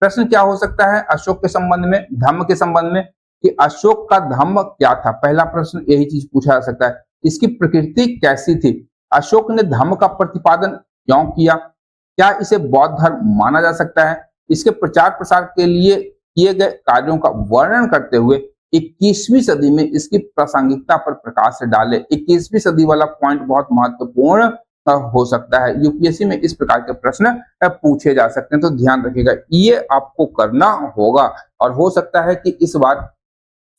प्रश्न क्या हो सकता है अशोक के संबंध में, धम्म के संबंध में, कि अशोक का धम्म क्या था? पहला प्रश्न यही चीज पूछा जा सकता है। इसकी प्रकृति कैसी थी? अशोक ने धम्म का प्रतिपादन क्यों किया? क्या इसे बौद्ध धर्म माना जा सकता है? इसके प्रचार प्रसार के लिए किए गए कार्यों का वर्णन करते हुए 21वीं सदी में इसकी प्रासंगिकता पर प्रकाश डाले। 21वीं सदी वाला पॉइंट बहुत महत्वपूर्ण हो सकता है। यूपीएससी में इस प्रकार के प्रश्न पूछे जा सकते हैं, तो ध्यान रखिएगा, ये आपको करना होगा। और हो सकता है कि इस बार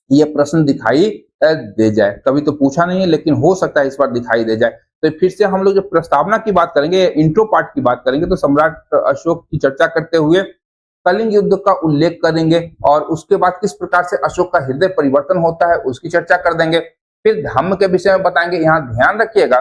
ये प्रश्न दिखाई दे जाए, कभी तो पूछा नहीं है लेकिन हो सकता है इस बार दिखाई दे जाए। तो फिर से हम लोग जो प्रस्तावना की बात करेंगे, इंट्रो पार्ट की बात करेंगे, तो सम्राट अशोक की चर्चा करते हुए कलिंग युद्ध का उल्लेख करेंगे और उसके बाद किस प्रकार से अशोक का हृदय परिवर्तन होता है उसकी चर्चा कर देंगे। फिर धम्म के विषय में बताएंगे। यहाँ ध्यान रखिएगा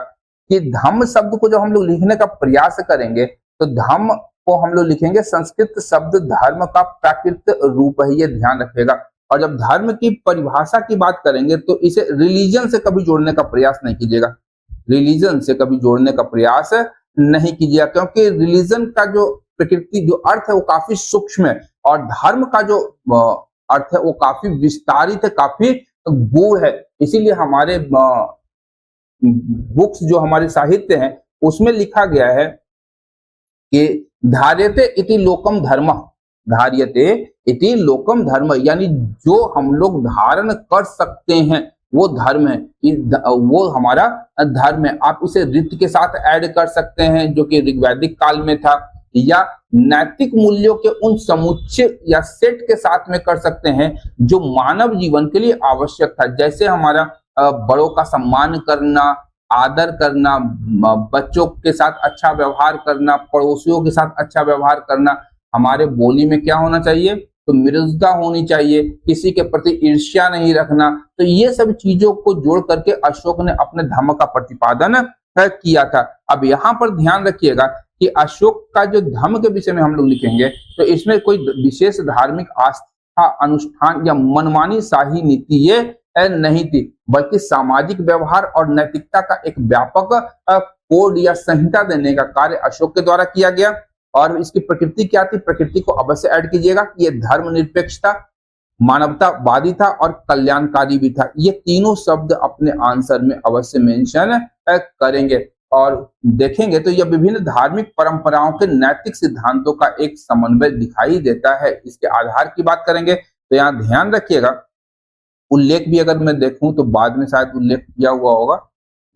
कि धम्म शब्द को जब हम लोग लिखने का प्रयास करेंगे तो धम्म को हम लोग लिखेंगे संस्कृत शब्द धर्म का प्राकृत रूप है, ये ध्यान रखिएगा। और जब धर्म की परिभाषा की बात करेंगे तो इसे रिलीजन से कभी जोड़ने का प्रयास नहीं कीजिएगा, रिलीजन से कभी जोड़ने का प्रयास नहीं कीजिएगा, क्योंकि रिलीजन का जो प्रकृति जो अर्थ है वो काफी सूक्ष्म है और धर्म का जो अर्थ है वो काफी विस्तारित है, काफी गूढ़ है। इसीलिए हमारे बुक्स जो हमारे साहित्य हैं उसमें लिखा गया है कि धार्यते इति लोकम धर्म, धार्यते इति लोकम धर्म, यानी जो हम लोग धारण कर सकते हैं वो धर्म है, वो हमारा धर्म है। आप इसे रीति के साथ ऐड कर सकते हैं जो कि ऋग्वैदिक काल में था, या नैतिक मूल्यों के उन समुच्चय या सेट के साथ में कर सकते हैं जो मानव जीवन के लिए आवश्यक था। जैसे हमारा बड़ों का सम्मान करना, आदर करना, बच्चों के साथ अच्छा व्यवहार करना, पड़ोसियों के साथ अच्छा व्यवहार करना। हमारे बोली में क्या होना चाहिए? तो मृदुता होनी चाहिए, किसी के प्रति ईर्ष्या नहीं रखना। तो ये सब चीजों को जोड़ करके अशोक ने अपने धर्म का प्रतिपादन किया था। अब यहाँ पर ध्यान रखिएगा कि अशोक का जो धर्म के विषय में हम लोग लिखेंगे तो इसमें कोई विशेष धार्मिक आस्था, अनुष्ठान या मनमानी शाही नीति ये नहीं थी, बल्कि सामाजिक व्यवहार और नैतिकता का एक व्यापक कोड या संहिता देने का कार्य अशोक के द्वारा किया गया। और इसकी प्रकृति क्या थी? प्रकृति को अवश्य ऐड कीजिएगा कि ये धर्मनिरपेक्ष था, मानवतावादी था और कल्याणकारी भी था। ये तीनों शब्द अपने आंसर में अवश्य मेंशन करेंगे और देखेंगे तो यह विभिन्न धार्मिक परंपराओं के नैतिक सिद्धांतों का एक समन्वय दिखाई देता है। इसके आधार की बात करेंगे तो यहाँ ध्यान रखिएगा, उल्लेख भी अगर मैं देखूं तो बाद में शायद उल्लेख किया हुआ होगा,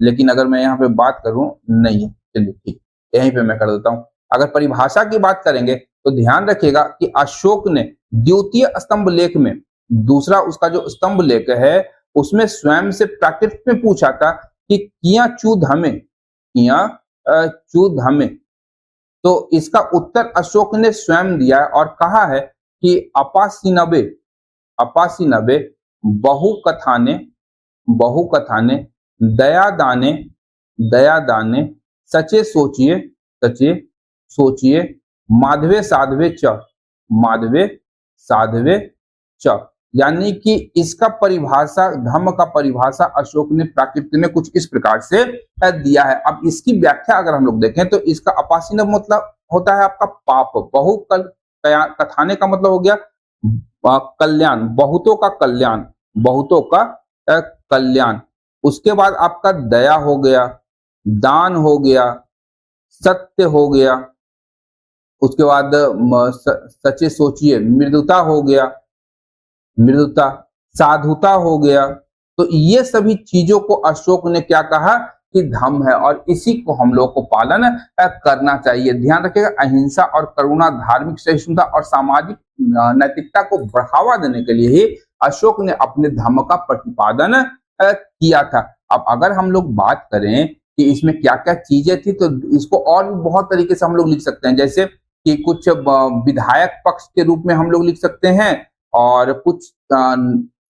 लेकिन अगर मैं यहाँ पे बात करूं नहीं है, चलिए ठीक, यहीं पे मैं कर देता हूं। अगर परिभाषा की बात करेंगे तो ध्यान रखिएगा कि अशोक ने द्वितीय स्तंभ लेख में, दूसरा उसका जो स्तंभ लेख है उसमें स्वयं से प्राकृत में पूछा था कि किया चू धमे, किया चू धमे, तो इसका उत्तर अशोक ने स्वयं दिया और कहा है कि अपासीनबे, अपासीनबे बहुकथाने, बहुकथाने दया दाने, दया दाने सचे सोचिए, सचे सोचिए माधवे साधवे च, माधवे साधवे च, यानी कि इसका परिभाषा, धम्म का परिभाषा अशोक ने प्राकृत में कुछ इस प्रकार से दिया है। अब इसकी व्याख्या अगर हम लोग देखें तो इसका अपासीन मतलब होता है आपका पाप, कथाने का मतलब हो गया कल्याण, बहुतों का कल्याण, बहुतों का कल्याण। उसके बाद आपका दया हो गया, दान हो गया, सत्य हो गया, उसके बाद सचे सोचिए मृदुता हो गया, मृदुता, साधुता हो गया। तो ये सभी चीजों को अशोक ने क्या कहा कि धम्म है और इसी को हम लोग को पालन करना चाहिए। ध्यान रखिएगा, अहिंसा और करुणा, धार्मिक सहिष्णुता और सामाजिक नैतिकता को बढ़ावा देने के लिए ही अशोक ने अपने धम्म का प्रतिपादन किया था। अब अगर हम लोग बात करें कि इसमें क्या क्या चीजें थी तो इसको और भी बहुत तरीके से हम लोग लिख सकते हैं, जैसे कि कुछ विधायक पक्ष के रूप में हम लोग लिख सकते हैं और कुछ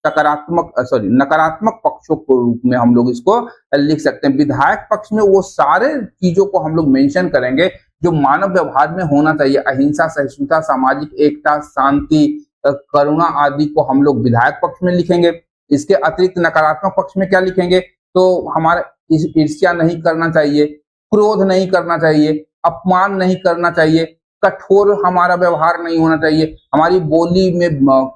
नकारात्मक पक्षों के रूप में हम लोग इसको लिख सकते हैं। विधायक पक्ष में वो सारे चीजों को हम लोग मेंशन करेंगे जो मानव व्यवहार में होना चाहिए, अहिंसा, सहिष्णुता, सामाजिक एकता, शांति, करुणा आदि को हम लोग विधायक पक्ष में लिखेंगे। इसके अतिरिक्त नकारात्मक पक्ष में क्या लिखेंगे तो हमारा ईर्ष्या नहीं करना चाहिए, क्रोध नहीं करना चाहिए, अपमान नहीं करना चाहिए, कठोर हमारा व्यवहार नहीं होना चाहिए, हमारी बोली में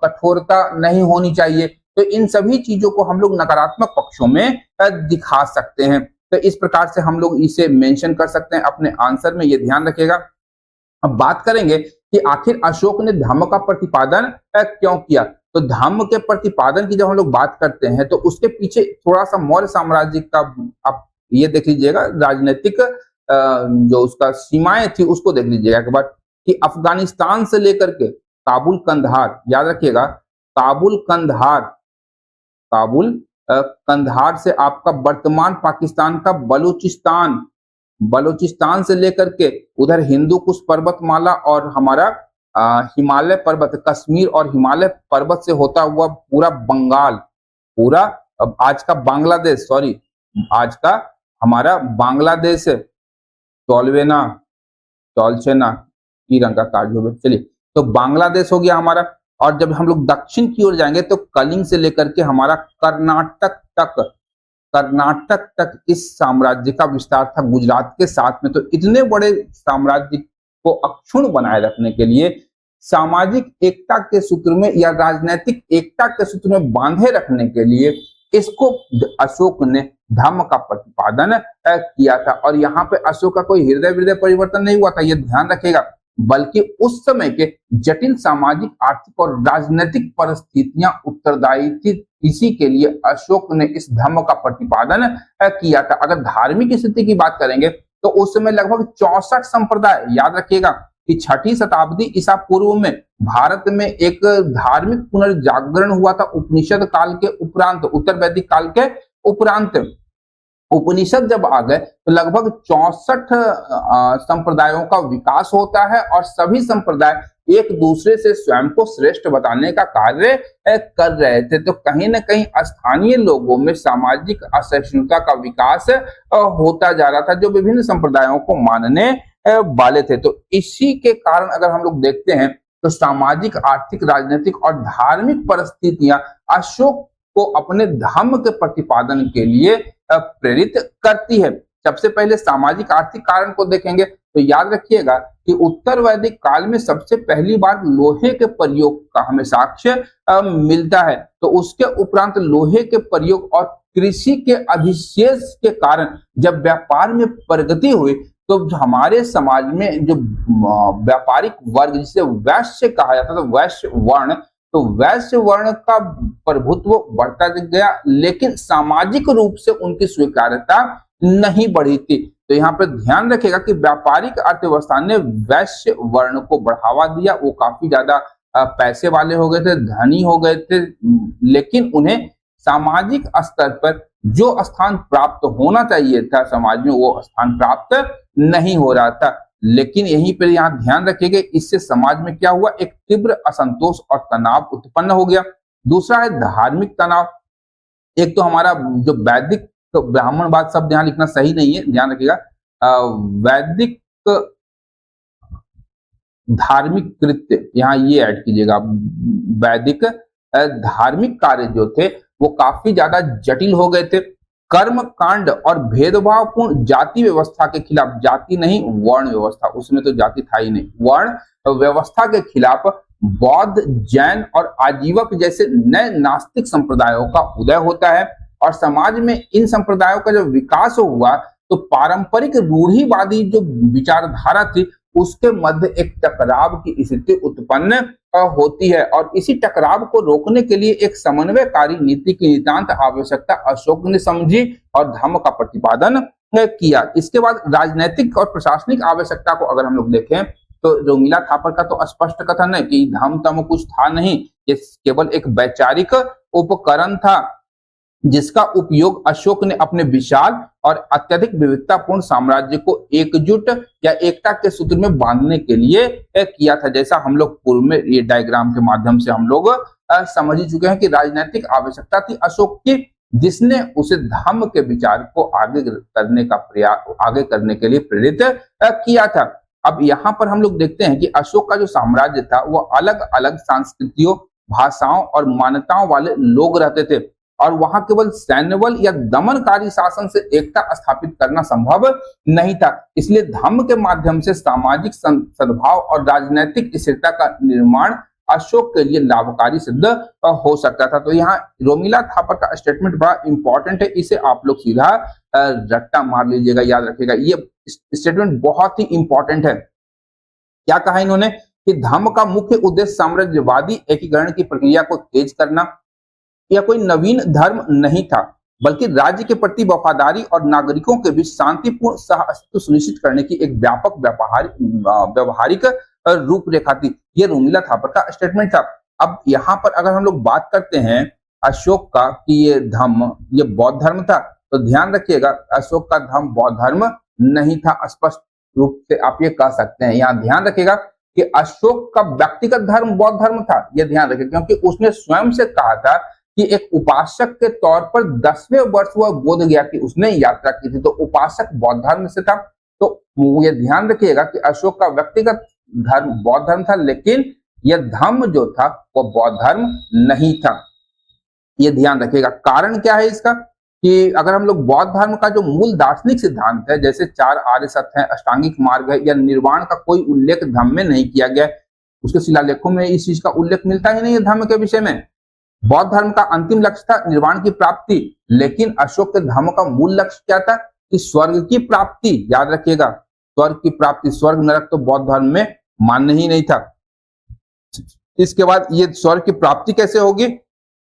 कठोरता नहीं होनी चाहिए। तो इन सभी चीजों को हम लोग नकारात्मक पक्षों में दिखा सकते हैं। तो इस प्रकार से हम लोग इसे मेंशन कर सकते हैं अपने आंसर में, ये ध्यान रखिएगा। अब बात करेंगे कि आखिर अशोक ने धम्म का प्रतिपादन क्यों किया। तो धम्म के प्रतिपादन की जब हम लोग बात करते हैं तो उसके पीछे थोड़ा सा मौर्य साम्राज्य का आप ये देख लीजिएगा, राजनीतिक जो उसका सीमाएं थी उसको देख लीजिएगा एक बार, कि अफगानिस्तान से लेकर के काबुल कंधार, याद रखिएगा, काबुल कंधार, काबुल कंधार से आपका वर्तमान पाकिस्तान का बलूचिस्तान, बलूचिस्तान से लेकर के उधर हिंदू कुश पर्वतमाला और हमारा हिमालय पर्वत, कश्मीर और हिमालय पर्वत से होता हुआ पूरा बंगाल, पूरा आज का बांग्लादेश, सॉरी आज का हमारा बांग्लादेश, टोलवेना, टोलचेना की रंग का कार्य हो, चलिए तो बांग्लादेश हो गया हमारा। और जब हम लोग दक्षिण की ओर जाएंगे तो कलिंग से लेकर के हमारा कर्नाटक तक, कर्नाटक तक इस साम्राज्य का विस्तार था गुजरात के साथ में। तो इतने बड़े साम्राज्य को अक्षुण्ण बनाए रखने के लिए, सामाजिक एकता के सूत्र में या राजनीतिक एकता के सूत्र में बांधे रखने के लिए इसको अशोक ने धम्म का प्रतिपादन किया था। और यहाँ पे अशोक का कोई हृदय परिवर्तन नहीं हुआ था, ये ध्यान रखेगा, बल्कि उस समय के जटिल सामाजिक, आर्थिक और राजनीतिक परिस्थितियां उत्तरदायी थी, इसी के लिए अशोक ने इस धम्म का प्रतिपादन किया था। अगर धार्मिक स्थिति की बात करेंगे तो उस समय लगभग 64 संप्रदाय, याद रखिएगा कि 6ठी शताब्दी ईसा पूर्व में भारत में एक धार्मिक पुनर्जागरण हुआ था उपनिषद काल के उपरांत, उत्तर वैदिक काल के उपरांत। उपनिषद जब आ गए तो लगभग 64 संप्रदायों का विकास होता है और सभी संप्रदाय एक दूसरे से स्वयं को श्रेष्ठ बताने का कार्य कर रहे थे। तो कहीं ना कहीं स्थानीय लोगों में सामाजिक असहिष्णुता का विकास होता जा रहा था, जो विभिन्न संप्रदायों को मानने वाले थे। तो इसी के कारण अगर हम लोग देखते हैं तो सामाजिक, आर्थिक, राजनीतिक और धार्मिक परिस्थितियां अशोक को अपने धम्म के प्रतिपादन के लिए प्रेरित करती है। सबसे पहले सामाजिक आर्थिक कारण को देखेंगे तो याद रखिएगा कि उत्तर वैदिक काल में सबसे पहली बार लोहे के प्रयोग का हमें साक्ष्य मिलता है। तो उसके उपरांत लोहे के प्रयोग और कृषि के अधिशेष के कारण जब व्यापार में प्रगति हुई तो हमारे समाज में जो व्यापारिक वर्ग, जिसे वैश्य कहा जाता था, वैश्य वर्ण, तो वैश्य वर्ण का प्रभुत्व बढ़ता गया, लेकिन सामाजिक रूप से उनकी स्वीकार्यता नहीं बढ़ी थी। तो यहाँ पे ध्यान रखिएगा कि व्यापारिक अर्थव्यवस्था ने वैश्य वर्ण को बढ़ावा दिया। वो काफी ज्यादा पैसे वाले हो गए थे, धनी हो गए थे, लेकिन उन्हें सामाजिक स्तर पर जो स्थान प्राप्त होना चाहिए था समाज में, वो स्थान प्राप्त नहीं हो रहा था। लेकिन यहीं पर यहाँ ध्यान रखिएगा, इससे समाज में क्या हुआ, एक तीव्र असंतोष और तनाव उत्पन्न हो गया। दूसरा है धार्मिक तनाव। एक तो हमारा जो वैदिक, तो ब्राह्मणवाद शब्द यहाँ लिखना सही नहीं है, ध्यान रखिएगा, वैदिक धार्मिक कृत्य, यहाँ ये ऐड कीजिएगा, वैदिक धार्मिक कार्य जो थे वो काफी ज्यादा जटिल हो गए थे। कर्म कांड और भेदभावपूर्ण जाति व्यवस्था के खिलाफ, जाति नहीं वर्ण व्यवस्था, उसमें तो जाति था ही नहीं, वर्ण व्यवस्था के खिलाफ बौद्ध, जैन और आजीवक जैसे नए नास्तिक संप्रदायों का उदय होता है। और समाज में इन संप्रदायों का जब विकास हुआ तो पारंपरिक रूढ़िवादी जो विचारधारा थी उसके मध्य एक टकराव की स्थिति उत्पन्न होती है। और इसी टकराव को रोकने के लिए एक समन्वयकारी नीति की नितांत आवश्यकता अशोक ने समझी और धम्म का प्रतिपादन किया। इसके बाद राजनीतिक और प्रशासनिक आवश्यकता को अगर हम लोग देखें तो रोमिला थापर का तो स्पष्ट कथन है कि धम्म तम कुछ था नहीं, ये केवल एक वैचारिक उपकरण था जिसका उपयोग अशोक ने अपने विशाल और अत्यधिक विविधतापूर्ण साम्राज्य को एकजुट या एकता के सूत्र में बांधने के लिए किया था। जैसा हम लोग पूर्व में ये डायग्राम के माध्यम से हम लोग समझ ही चुके हैं कि राजनीतिक आवश्यकता थी अशोक की, जिसने उसे धम्म के विचार को आगे करने का प्रयास, आगे करने के लिए प्रेरित किया था। अब यहाँ पर हम लोग देखते हैं कि अशोक का जो साम्राज्य था वो अलग अलग संस्कृतियों, भाषाओं और मान्यताओं वाले लोग रहते थे और वहां केवल सैन्य बल या दमनकारी शासन से एकता स्थापित करना संभव नहीं था। इसलिए धम्म के माध्यम से सामाजिक सद्भाव और राजनीतिक स्थिरता का निर्माण अशोक के लिए लाभकारी सिद्ध हो सकता था। तो यहाँ रोमिला थापर का स्टेटमेंट बड़ा इंपॉर्टेंट है, इसे आप लोग सीधा रट्टा मार लीजिएगा, याद रखिएगा। ये स्टेटमेंट बहुत ही इंपॉर्टेंट है। क्या कहा इन्होंने कि धम्म का मुख्य उद्देश्य साम्राज्यवादी एकीकरण की प्रक्रिया को तेज करना या कोई नवीन धर्म नहीं था, बल्कि राज्य के प्रति वफादारी और नागरिकों के बीच शांतिपूर्ण सह अस्तित्व सुनिश्चित करने की एक व्यापक व्यवहारिक रूपरेखा थी। ये रोमिला थापर का स्टेटमेंट था। अब यहाँ पर अगर हम लोग बात करते हैं अशोक का कि ये धम्म ये बौद्ध धर्म था, तो ध्यान रखिएगा अशोक का धर्म बौद्ध धर्म नहीं था, स्पष्ट रूप से आप ये कह सकते हैं। यहाँ ध्यान रखिएगा कि अशोक का व्यक्तिगत धर्म बौद्ध धर्म था, ये ध्यान रखिएगा, क्योंकि उसने स्वयं से कहा था कि एक उपासक के तौर पर 10वें वर्ष वह बोध गया कि उसने यात्रा की थी, तो उपासक बौद्ध धर्म से था। तो ये ध्यान रखिएगा कि अशोक का व्यक्तिगत धर्म बौद्ध धर्म था, लेकिन यह धम्म जो था वो बौद्ध धर्म नहीं था, ये ध्यान रखिएगा। कारण क्या है इसका कि अगर हम लोग बौद्ध धर्म का जो मूल दार्शनिक सिद्धांत है, जैसे 4 आर्य सत्य है, अष्टांगिक मार्ग है या निर्वाण का कोई उल्लेख धम्म में नहीं किया गया, उसके शिलालेखों में इस चीज का उल्लेख मिलता ही नहीं है धम्म के विषय में। बौद्ध धर्म का अंतिम लक्ष्य था निर्वाण की प्राप्ति, लेकिन अशोक के धर्म का मूल लक्ष्य क्या था कि स्वर्ग की प्राप्ति, याद रखिएगा स्वर्ग की प्राप्ति। स्वर्ग नरक तो बौद्ध धर्म में मान्य ही नहीं था। इसके बाद ये स्वर्ग की प्राप्ति कैसे होगी,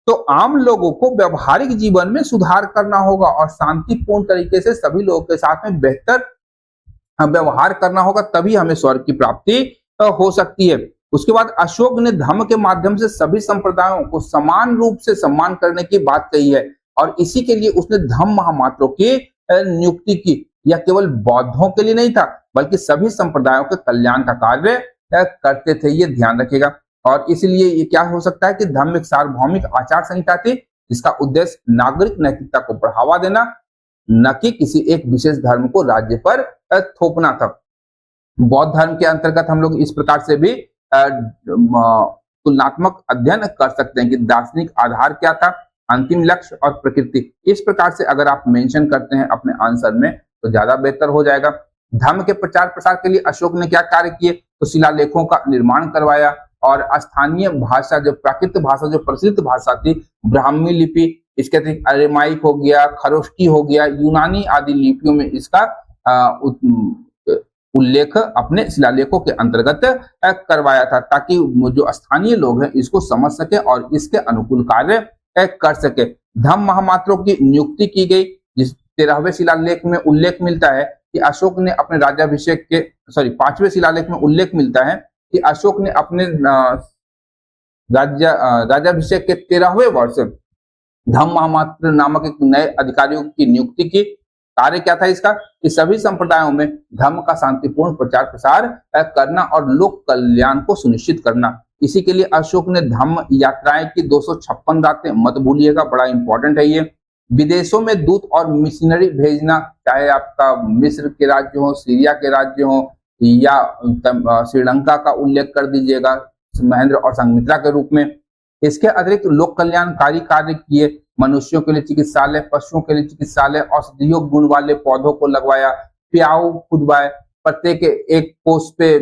तो आम लोगों को व्यवहारिक जीवन में सुधार करना होगा और शांतिपूर्ण तरीके से सभी लोगों के साथ में बेहतर व्यवहार करना होगा, तभी हमें स्वर्ग की प्राप्ति हो सकती है। उसके बाद अशोक ने धम्म के माध्यम से सभी संप्रदायों को समान रूप से सम्मान करने की बात कही है, और इसी के लिए उसने धम्म महामात्रों की नियुक्ति की। यह केवल बौद्धों के लिए नहीं था, बल्कि सभी संप्रदायों के कल्याण का कार्य करते थे, ये ध्यान रखिएगा। और इसलिए ये क्या हो सकता है कि धम्म एक सार्वभौमिक आचार संहिता थी, जिसका उद्देश्य नागरिक नैतिकता को बढ़ावा देना, न कि किसी एक विशेष धर्म को राज्य पर थोपना था। बौद्ध धर्म के अंतर्गत हम लोग इस प्रकार से भी तुलनात्मक अध्ययन कर सकते हैं कि दार्शनिक आधार क्या था, अंतिम लक्ष्य और प्रकृति। इस प्रकार से अगर आप मेंशन करते हैं अपने आंसर में तो ज्यादा बेहतर हो जाएगा। धर्म के प्रचार प्रसार के लिए अशोक ने क्या कार्य किए, तो शिलालेखों का निर्माण करवाया और स्थानीय भाषा, जो प्राकृत भाषा, जो प्रचलित भाषा थी, ब्राह्मी लिपि, इसके अतिरिक्त अरेमाइक हो गया, खरोष्टी हो गया, यूनानी आदि लिपियों में इसका उल्लेख अपने शिलालेखों के अंतर्गत करवाया था, ताकि जो स्थानीय लोग हैं इसको समझ सके और इसके अनुकूल कार्य कर सके। धम्म महामात्रों की नियुक्ति की गई, जिस 13वें शिलालेख में उल्लेख मिलता है कि अशोक ने अपने राज्याभिषेक के 5वें शिलालेख में उल्लेख मिलता है कि अशोक ने अपने राज्याभिषेक के 13वें वर्ष धम्म महामात्र नामक एक नए अधिकारियों की नियुक्ति की। कार्य क्या था इसका कि सभी संप्रदायों में धर्म का शांतिपूर्ण प्रचार प्रसार करना और लोक कल्याण को सुनिश्चित करना। इसी के लिए अशोक ने धम्म यात्राएं की 256 रातें, मत भूलिएगा, बड़ा इंपॉर्टेंट है ये। विदेशों में दूत और मिशनरी भेजना, चाहे आपका मिस्र के राज्य हो, सीरिया के राज्य हो या श्रीलंका का उल्लेख कर दीजिएगा महेंद्र और संघमित्रा के रूप में। इसके अतिरिक्त लोक कल्याणकारी कार्य किए, मनुष्यों के लिए चिकित्सालय, पशुओं के लिए चिकित्सालय, औषधीय गुण वाले पौधों को लगवाया, प्याऊ खुदवाए, प्रत्येक एक पोस्ट पे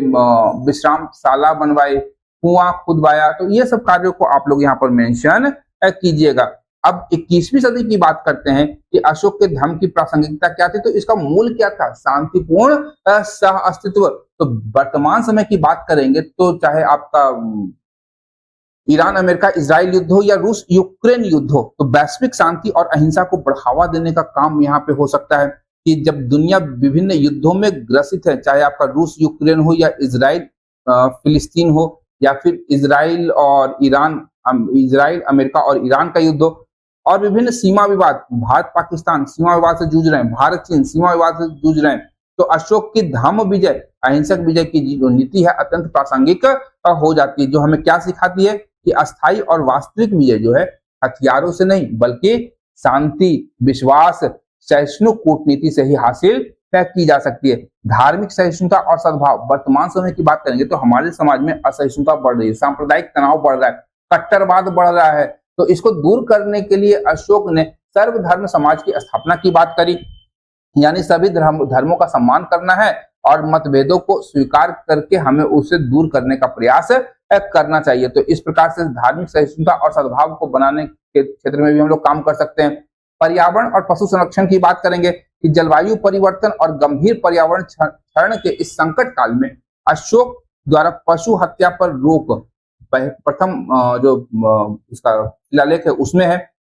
विश्रामशाला बनवाए, कुआं खुदवाया। तो ये सब कार्यों को आप लोग यहाँ पर मेंशन कीजिएगा। अब 21वीं सदी की बात करते हैं कि अशोक के धर्म की प्रासंगिकता क्या थी, तो इसका मूल क्या था, शांतिपूर्ण सह अस्तित्व। तो वर्तमान समय की बात करेंगे तो चाहे आपका ईरान अमेरिका इजराइल युद्ध हो या रूस यूक्रेन युद्ध हो, तो वैश्विक शांति और अहिंसा को बढ़ावा देने का काम यहाँ पे हो सकता है कि जब दुनिया विभिन्न युद्धों में ग्रसित है, चाहे आपका रूस यूक्रेन हो या इजराइल फिलिस्तीन हो या फिर इजराइल और ईरान, इजराइल अमेरिका और ईरान का युद्ध हो, और विभिन्न सीमा विवाद, भारत पाकिस्तान सीमा विवाद से जूझ रहे हैं, भारत चीन सीमा विवाद से जूझ रहे हैं, तो अशोक की धम्म विजय, अहिंसक विजय की जो नीति है अत्यंत प्रासंगिक हो जाती है, जो हमें क्या सिखाती है कि अस्थायी और वास्तविक विजय जो है हथियारों से नहीं बल्कि शांति, विश्वास, सहिष्णु कूटनीति से ही हासिल की जा सकती है। धार्मिक सहिष्णुता और सद्भाव, वर्तमान समय की बात करेंगे तो हमारे समाज में असहिष्णुता बढ़ रही है, सांप्रदायिक तनाव बढ़ रहा है, कट्टरवाद बढ़ रहा है, तो इसको दूर करने के लिए अशोक ने सर्वधर्म समाज की स्थापना की बात करी, यानी सभी धर्मों का सम्मान करना है और मतभेदों को स्वीकार करके हमें उसे दूर करने का प्रयास करना चाहिए। तो इस प्रकार से धार्मिक सहिष्णुता और सद्भाव को बनाने के क्षेत्र में भी हम लोग काम कर सकते हैं। पर्यावरण और पशु संरक्षण की बात करेंगे कि जलवायु परिवर्तन और गंभीर पर्यावरण क्षरण के इस संकट काल में अशोक द्वारा पशु हत्या पर रोक प्रथम जो इसका शिलालेख है उसमें है।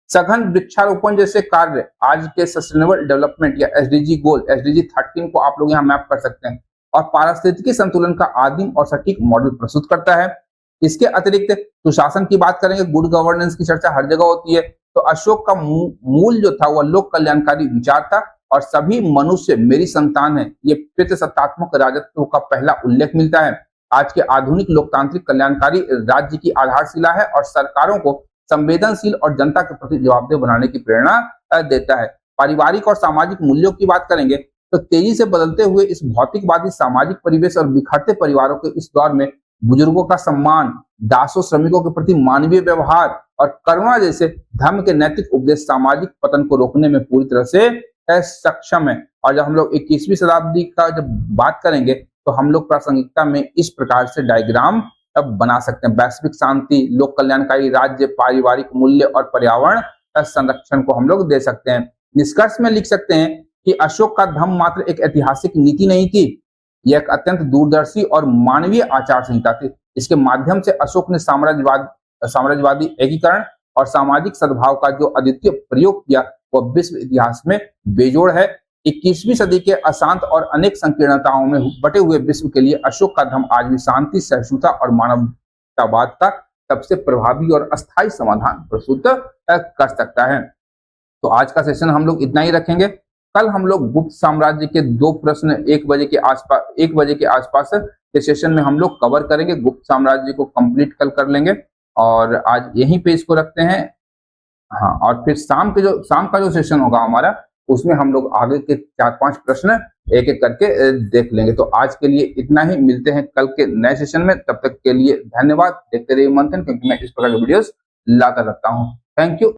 सघन वृक्षारोपण जैसे कार्य आज के सस्टेनेबल डेवलपमेंट या एसडीजी गोल एसडीजी 13 को आप लोग यहाँ मैप कर सकते हैं और पारिस्थितिकी संतुलन का आदिम और सटीक मॉडल प्रस्तुत करता है। इसके अतिरिक्त सुशासन की बात करेंगे, गुड गवर्नेंस की चर्चा हर जगह होती है, तो अशोक का मूल जो था वह लोक कल्याणकारी विचार था और सभी मनुष्य मेरी संतान है, ये पितृसत्तात्मक राजत्व का पहला उल्लेख मिलता है। आज के आधुनिक लोकतांत्रिक कल्याणकारी राज्य की आधारशिला है और सरकारों को संवेदनशील और जनता के प्रति जवाबदेह बनाने की प्रेरणा देता है। पारिवारिक और सामाजिक मूल्यों की बात करेंगे तो तेजी से बदलते हुए इस भौतिकवादी सामाजिक परिवेश और बिखरते परिवारों के इस दौर में बुजुर्गों का सम्मान, दासों श्रमिकों के प्रति मानवीय व्यवहार और करुणा जैसे धर्म के नैतिक उपदेश सामाजिक पतन को रोकने में पूरी तरह से सक्षम है। और जब हम लोग 21वीं शताब्दी का जब बात करेंगे तो हम लोग प्रासंगिकता में इस प्रकार से डायग्राम अब बना सकते हैं। वैश्विक शांति, लोक कल्याणकारी राज्य, पारिवारिक मूल्य और पर्यावरण संरक्षण को हम लोग दे सकते हैं। निष्कर्ष में लिख सकते हैं कि अशोक का धम्म मात्र एक ऐतिहासिक नीति नहीं थी, यह एक अत्यंत दूरदर्शी और मानवीय आचार संहिता थी। इसके माध्यम से अशोक ने साम्राज्यवादी एकीकरण और सामाजिक सद्भाव का जो अद्वितीय प्रयोग किया वह विश्व इतिहास में बेजोड़ है। 21वीं सदी के अशांत और अनेक संकीर्णताओं में बटे हुए विश्व के लिए अशोक का धम्म आज भी शांति, सहिष्णुता और मानवतावाद का सबसे प्रभावी और अस्थायी समाधान प्रस्तुत कर सकता है। तो आज का सेशन हम लोग इतना ही रखेंगे। कल हम लोग गुप्त साम्राज्य के 2 प्रश्न 1 बजे के आसपास के सेशन में हम लोग कवर करेंगे। गुप्त साम्राज्य को कंप्लीट कल कर लेंगे और आज यहीं पे इसको रखते हैं। हाँ, और फिर शाम का जो सेशन होगा हमारा उसमें हम लोग आगे के 4-5 प्रश्न एक एक करके देख लेंगे। तो आज के लिए इतना ही, मिलते हैं कल के नए सेशन में। तब तक के लिए धन्यवाद। देखते रहिए मंथन, क्योंकि मैं इस प्रकार के वीडियोस लाता रहता हूँ। Thank you.